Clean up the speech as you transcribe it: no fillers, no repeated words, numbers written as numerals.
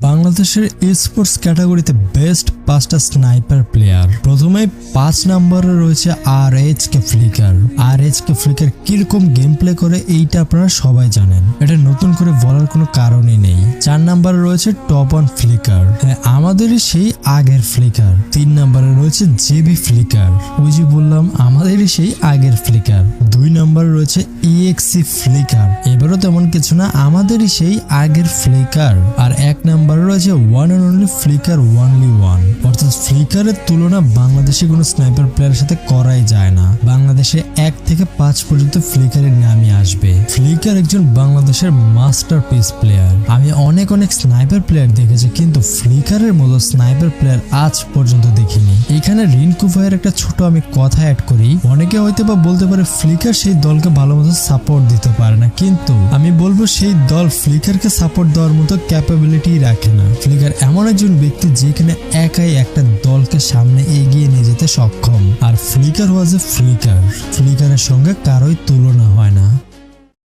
বাংলাদেশের স্পোর্টস ক্যাটাগরিতে বেস্ট 5টা স্নাইপার প্লেয়ার। প্রথমে 5 নম্বরে রয়েছে RH-কে ফ্লিকার। RH-কে ফ্লিকার কিরকম গেম প্লে করে এইটা আপনারা সবাই জানেন, এটা নতুন করে বলার কোনো কারণই নেই। 4 নম্বরে রয়েছে টপ অন ফ্লিকার, হ্যাঁ আমাদেরই সেই আগের ফ্লিকার। 3 নম্বরে রয়েছে JB ফ্লিকার, ওই যে বললাম আমাদেরই সেই আগের ফ্লিকার। 2 নম্বরে রয়েছে EXE ফ্লিকার, এবারও তেমন কিছু না, আমাদেরই সেই আগের ফ্লিকার। আর 1 নম্বরে রয়েছে one and only flicker only one, অর্থাৎ ফ্লিকারের তুলনা বাংলাদেশে কোনো স্নাইপার প্লেয়ারের সাথে করাই যায় না। বাংলাদেশে 1 থেকে 5 পর্যন্ত ফ্লিকারের নামই আসবে। ফ্লিকার একজন বাংলাদেশের মাস্টারপিস প্লেয়ার। আমি অনেক স্নাইপার প্লেয়ার দেখেছি, কিন্তু ফ্লিকারের মতো স্নাইপার প্লেয়ার আজ পর্যন্ত দেখিনি। এখানে রিনকু ভাইয়ের একটা ছোট আমি কথা অ্যাড করি। অনেকে হয়তো বা বলতে পারে ফ্লিকার সেই দলকে ভালো মতো সাপোর্ট দিতে পারে না, কিন্তু আমি বলবো সেই দল ফ্লিকারকে সাপোর্ট দেওয়ার মতো ক্যাপাবিলিটি রাখে না। ফ্লিকার এমন একজন ব্যক্তি যেখানে একাই একটা দলকে সামনে এগিয়ে নিয়ে যেতে সক্ষম। আর ফ্লিকার ওয়াজ এ ফ্লিকার, ফ্লিকারের সঙ্গে কারোই তুলনা হয় না।